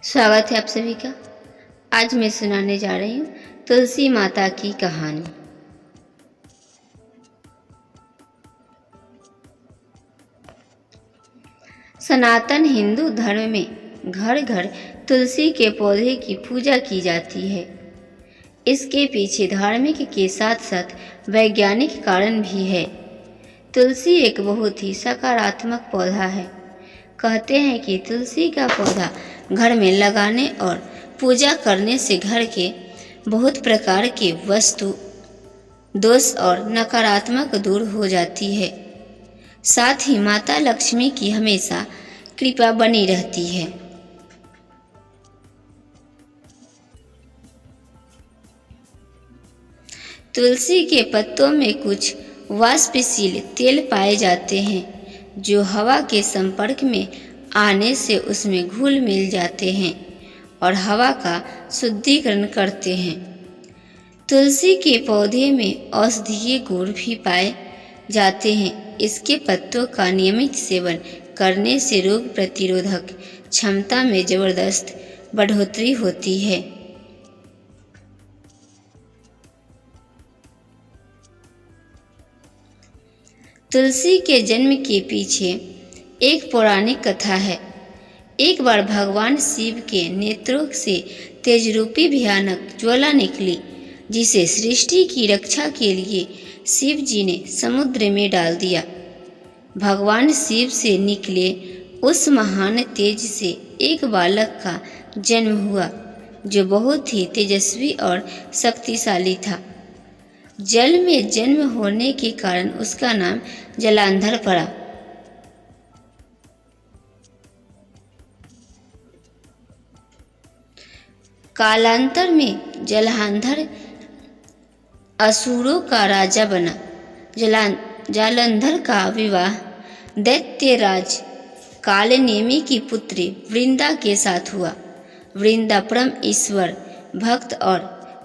स्वागत है आप सभी का। आज मैं सुनाने जा रही हूँ तुलसी माता की कहानी। सनातन हिंदू धर्म में घर घर तुलसी के पौधे की पूजा की जाती है। इसके पीछे धार्मिक के साथ साथ वैज्ञानिक कारण भी है। तुलसी एक बहुत ही सकारात्मक पौधा है। कहते हैं कि तुलसी का पौधा घर में लगाने और पूजा करने से घर के बहुत प्रकार के वस्तु दोष और नकारात्मक दूर हो जाती है। साथ ही माता लक्ष्मी की हमेशा कृपा बनी रहती है। तुलसी के पत्तों में कुछ वाष्पशील तेल पाए जाते हैं जो हवा के संपर्क में आने से उसमें घुल मिल जाते हैं और हवा का शुद्धिकरण करते हैं। तुलसी के पौधे में औषधीय गुण भी पाए जाते हैं। इसके पत्तों का नियमित सेवन करने से रोग प्रतिरोधक क्षमता में जबरदस्त बढ़ोतरी होती है। तुलसी के जन्म के पीछे एक पौराणिक कथा है। एक बार भगवान शिव के नेत्रों से तेजरूपी भयानक ज्वाला निकली, जिसे सृष्टि की रक्षा के लिए शिव जी ने समुद्र में डाल दिया। भगवान शिव से निकले उस महान तेज से एक बालक का जन्म हुआ जो बहुत ही तेजस्वी और शक्तिशाली था। जल में जन्म होने के कारण उसका नाम जलांधर पड़ा। कालांतर में जलांधर असुरों का राजा बना। जालंधर का विवाह दैत्यराज कालनेमी की पुत्री वृंदा के साथ हुआ। वृंदा परम ईश्वर भक्त और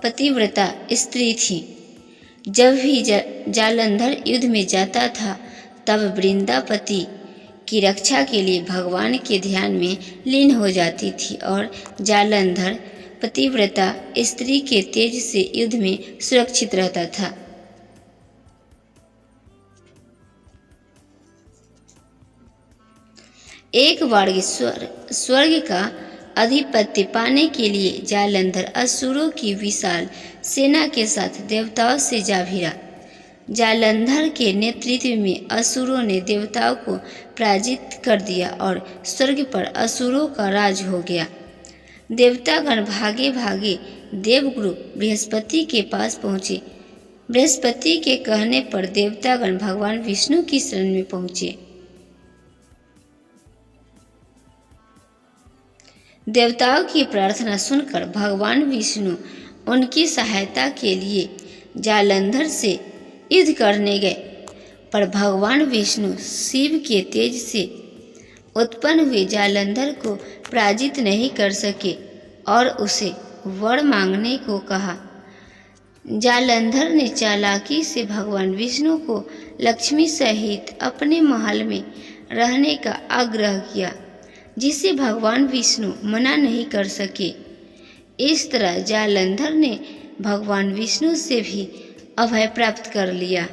पतिव्रता स्त्री थी। जब भी जालंधर युद्ध में जाता था तब वृंदा पति की रक्षा के लिए भगवान के ध्यान में लीन हो जाती थी और जालंधर पतिव्रता स्त्री के तेज से युद्ध में सुरक्षित रहता था। एक बार स्वर्ग का आधिपत्य पाने के लिए जालंधर असुरों की विशाल सेना के साथ देवताओं से जा भिड़ा। जालंधर के नेतृत्व में असुरों ने देवताओं को पराजित कर दिया और स्वर्ग पर असुरों का राज हो गया। देवतागण भागे भागे देवगुरु बृहस्पति के पास पहुँचे। बृहस्पति के कहने पर देवतागण भगवान विष्णु की शरण में पहुँचे। देवताओं की प्रार्थना सुनकर भगवान विष्णु उनकी सहायता के लिए जालंधर से युद्ध करने गए, पर भगवान विष्णु शिव के तेज से उत्पन्न हुए जालंधर को पराजित नहीं कर सके और उसे वर मांगने को कहा। जालंधर ने चालाकी से भगवान विष्णु को लक्ष्मी सहित अपने महल में रहने का आग्रह किया, जिसे भगवान विष्णु मना नहीं कर सके। इस तरह जालंधर ने भगवान विष्णु से भी अभय प्राप्त कर लिया।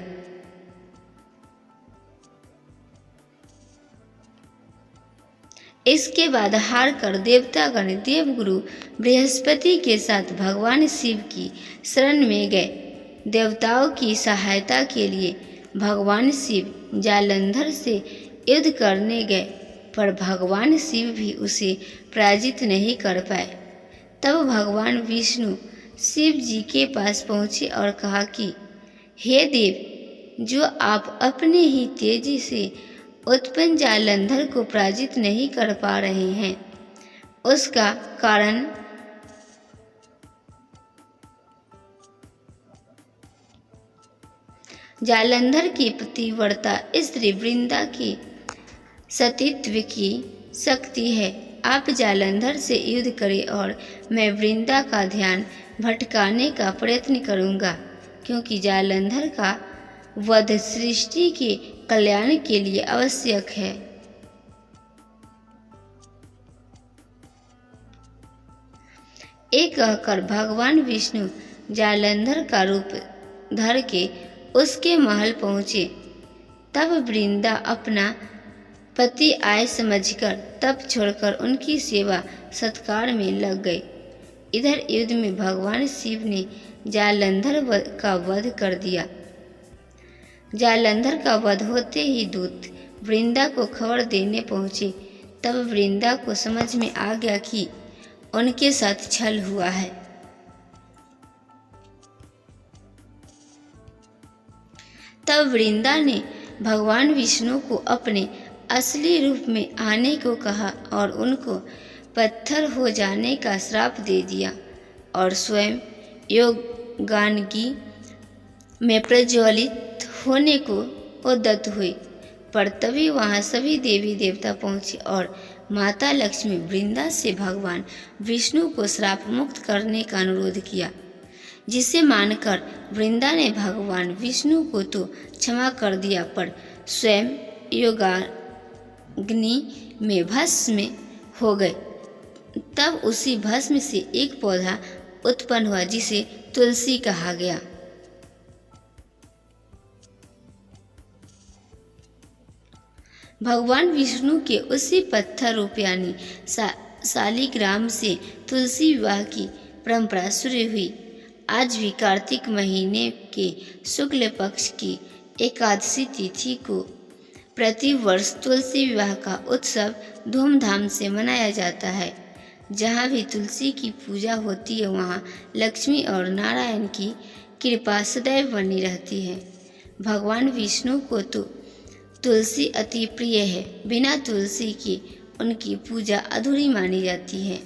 इसके बाद हार कर देवतागण देवगुरु बृहस्पति के साथ भगवान शिव की शरण में गए। देवताओं की सहायता के लिए भगवान शिव जालंधर से युद्ध करने गए, पर भगवान शिव भी उसे पराजित नहीं कर पाए। तब भगवान विष्णु शिव जी के पास पहुँचे और कहा कि हे देव, जो आप अपने ही तेजी से उत्पन्न जालंधर को पराजित नहीं कर पा रहे हैं, उसका कारण जालंधर की पतिव्रता स्त्री वृंदा की सतीत्व की शक्ति है। आप जालंधर से युद्ध करें और मैं वृंदा का ध्यान भटकाने का प्रयत्न करूंगा, क्योंकि जालंधर का वध सृष्टि के कल्याण के लिए आवश्यक है। ये कहकर भगवान विष्णु जालंधर का रूप धर के उसके महल पहुँचे। तब वृंदा अपना पति आए समझकर तप छोड़कर उनकी सेवा सत्कार में लग गई। इधर युद्ध में भगवान शिव ने जालंधर का वध कर दिया। जालंधर का वध होते ही दूत वृंदा को खबर देने पहुँचे। तब वृंदा को समझ में आ गया कि उनके साथ छल हुआ है। तब वृंदा ने भगवान विष्णु को अपने असली रूप में आने को कहा और उनको पत्थर हो जाने का श्राप दे दिया और स्वयं योगाग्नि में प्रज्वलित होने को उद्यत हुई। पर तभी वहाँ सभी देवी देवता पहुँचे और माता लक्ष्मी वृंदा से भगवान विष्णु को श्राप मुक्त करने का अनुरोध किया, जिसे मानकर वृंदा ने भगवान विष्णु को तो क्षमा कर दिया पर स्वयं योगाग्नि में भस्म हो गए। तब उसी भस्म से एक पौधा उत्पन्न हुआ जिसे तुलसी कहा गया। भगवान विष्णु के उसी पत्थर रूप यानी शालिग्राम से तुलसी विवाह की परंपरा शुरू हुई। आज भी कार्तिक महीने के शुक्ल पक्ष की एकादशी तिथि को प्रतिवर्ष तुलसी विवाह का उत्सव धूमधाम से मनाया जाता है। जहाँ भी तुलसी की पूजा होती है वहाँ लक्ष्मी और नारायण की कृपा सदैव बनी रहती है। भगवान विष्णु को तो तुलसी अति प्रिय है। बिना तुलसी के उनकी पूजा अधूरी मानी जाती है।